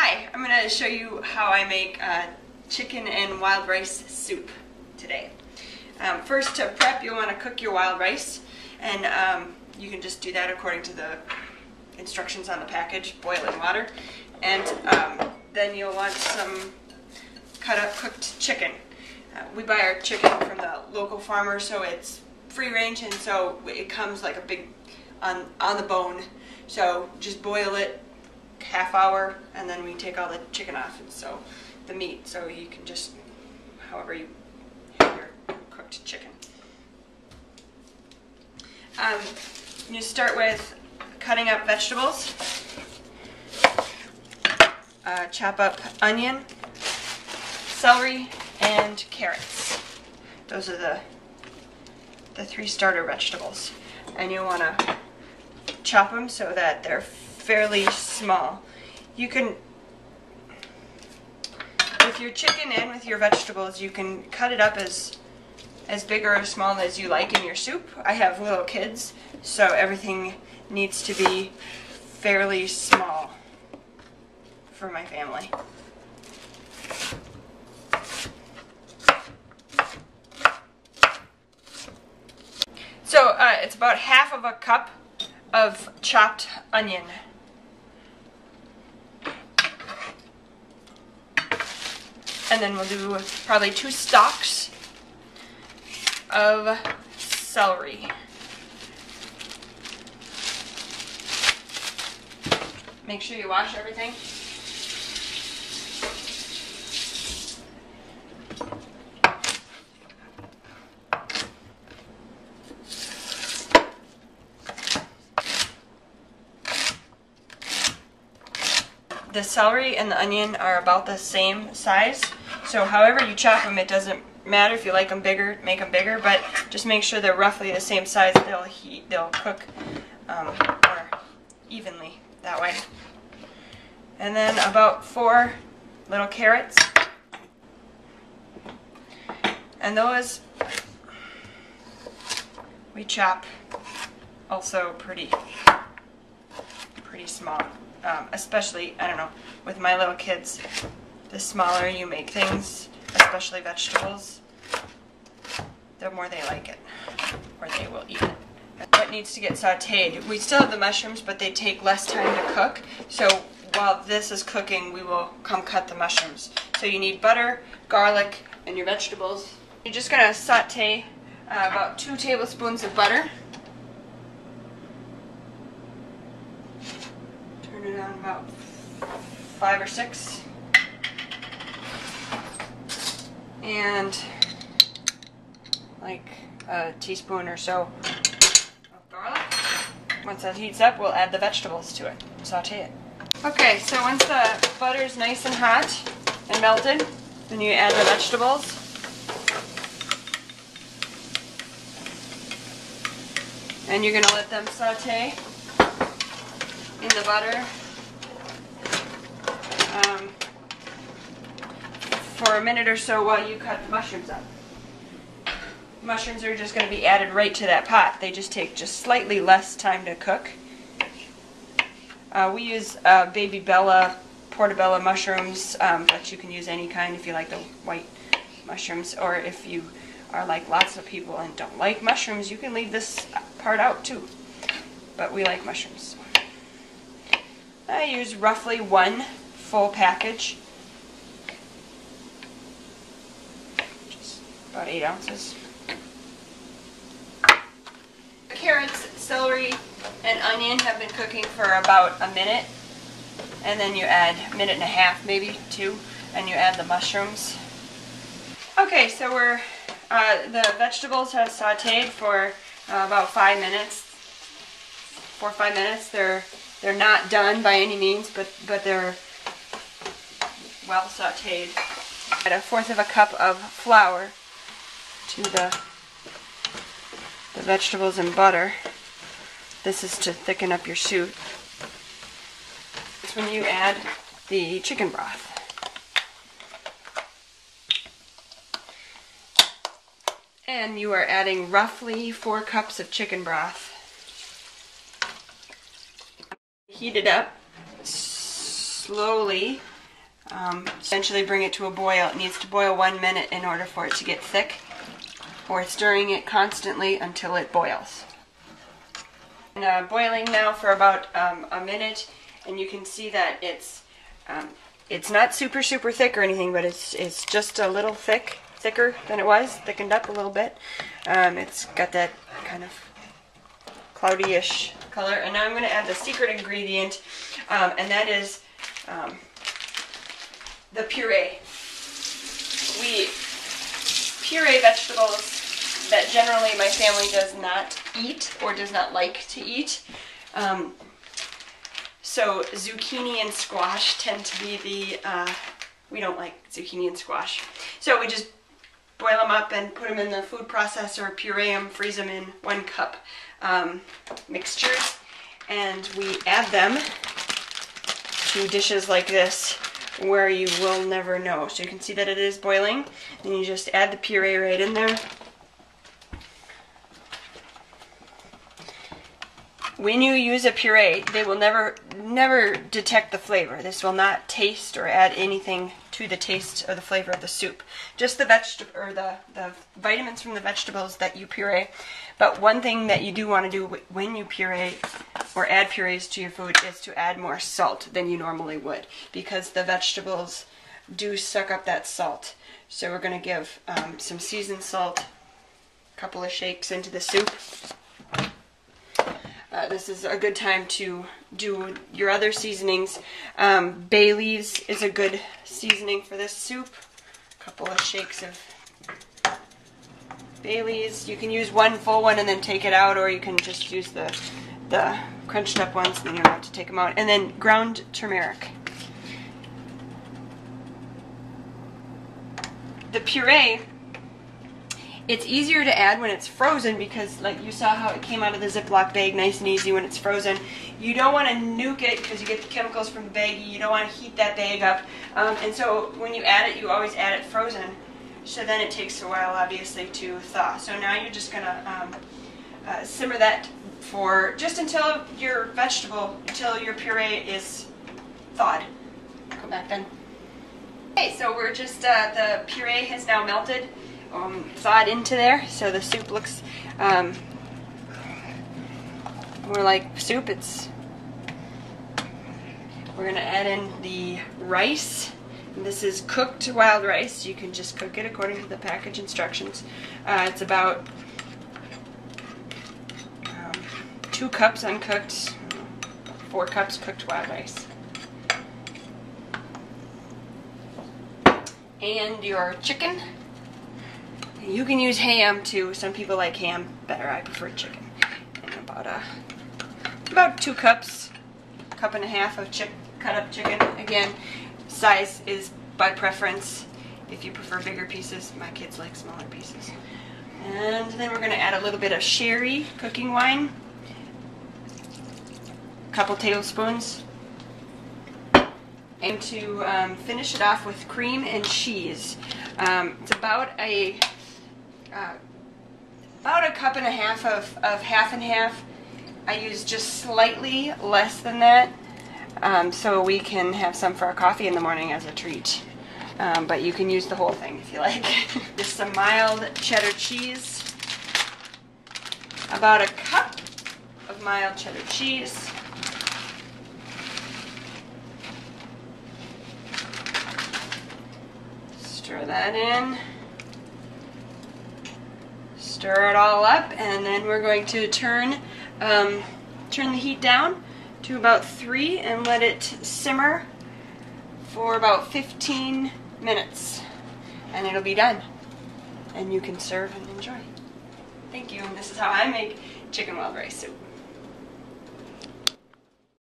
Hi, I'm going to show you how I make chicken and wild rice soup today. First, to prep, you'll want to cook your wild rice, and you can just do that according to the instructions on the package, boil in water. And then you'll want some cut up cooked chicken. We buy our chicken from the local farmer, so it's free range, and so it comes like a big on the bone. So just boil it half hour, and then we take all the chicken off, and so the meat, so you can just however you have your cooked chicken. You start with cutting up vegetables. Chop up onion, celery, and carrots. Those are the three starter vegetables, and you want to chop them so that they're fairly small. You can, with your chicken and with your vegetables, you can cut it up as big or as small as you like in your soup. I have little kids, so everything needs to be fairly small for my family. So it's about half of a cup of chopped onion. And then we'll do probably 2 stalks of celery. Make sure you wash everything. The celery and the onion are about the same size, so however you chop them, it doesn't matter. If you like them bigger, make them bigger, but just make sure they're roughly the same size. They'll cook more evenly that way. And then about 4 little carrots, and those we chop also pretty small. Especially, I don't know, with my little kids, the smaller you make things, especially vegetables, the more they like it, or they will eat it. What needs to get sauteed? We still have the mushrooms, but they take less time to cook, so while this is cooking, we will come cut the mushrooms. So you need butter, garlic, and your vegetables. You're just going to saute about 2 tablespoons of butter. Turn it on about 5 or 6. And like a teaspoon or so of garlic. Once that heats up, we'll add the vegetables to it. Saute it. Okay, so once the butter's nice and hot and melted, then you add the vegetables. And you're going to let them saute in the butter for a minute or so while you cut the mushrooms up. Mushrooms are just going to be added right to that pot. They just take slightly less time to cook. We use Baby Bella, portobello mushrooms, but you can use any kind if you like the white mushrooms, or if you are like lots of people and don't like mushrooms, you can leave this part out too. But we like mushrooms. I use roughly 1 full package, just about 8 ounces. Carrots, celery, and onion have been cooking for about a minute, and then you add 1.5 minutes, maybe 2, and you add the mushrooms. Okay, so the vegetables have sauteed for about 5 minutes. 4 or 5 minutes. They're not done by any means, but they're well sauteed. Add 1/4 cup of flour to the vegetables and butter. This is to thicken up your soup. That's when you add the chicken broth. And you are adding roughly 4 cups of chicken broth. Heat it up slowly essentially bring it to a boil. It needs to boil 1 minute in order for it to get thick. Or stirring it constantly until it boils. And boiling now for about a minute, and you can see that it's not super thick or anything, but it's just a little thicker than it was, thickened up a little bit. It's got that kind of cloudy-ish color. And now I'm going to add the secret ingredient, and that is the puree. We puree vegetables that generally my family does not eat or does not like to eat. So zucchini and squash tend to be the, we don't like zucchini and squash. So we just boil them up and put them in the food processor, puree them, freeze them in 1 cup mixtures, and we add them to dishes like this where you will never know. So you can see that it is boiling, and you just add the puree right in there. When you use a puree, they will never detect the flavor. This will not taste or add anything to the taste or the flavor of the soup. Just the the vitamins from the vegetables that you puree. But one thing that you do want to do when you puree or add purees to your food is to add more salt than you normally would, because the vegetables do suck up that salt. So we're going to give some seasoned salt, a couple of shakes into the soup. This is a good time to do your other seasonings. Bay leaves is a good seasoning for this soup. A couple of shakes of bay leaves. You can use 1 full one and then take it out, or you can just use the crunched up ones and then you don't have to take them out. And then ground turmeric. The puree, it's easier to add when it's frozen because, like you saw how it came out of the Ziploc bag nice and easy when it's frozen. You don't want to nuke it because you get the chemicals from the baggie. You don't want to heat that bag up. And so when you add it, you always add it frozen. So then it takes a while, obviously, to thaw. So now you're just going to simmer that for just until your puree is thawed. Come back then. Okay, so we're just, the puree has now melted. Thawed into there, so the soup looks more like soup. We're going to add in the rice. And this is cooked wild rice. You can just cook it according to the package instructions. It's about 2 cups uncooked, 4 cups cooked wild rice. And your chicken. You can use ham too. Some people like ham better. I prefer chicken. And about 2 cups, 1.5 cups of cut up chicken. Again, size is by preference. If you prefer bigger pieces, my kids like smaller pieces. And then we're going to add a little bit of sherry cooking wine, a couple tablespoons, and to finish it off with cream and cheese. It's about a cup and a half of half and half. I use just slightly less than that, so we can have some for our coffee in the morning as a treat. But you can use the whole thing if you like. Just some mild cheddar cheese. About a cup of mild cheddar cheese. Stir that in. Stir it all up, and then we're going to turn the heat down to about 3 and let it simmer for about 15 minutes, and it'll be done, and you can serve and enjoy. Thank you, and this is how I make chicken wild rice soup.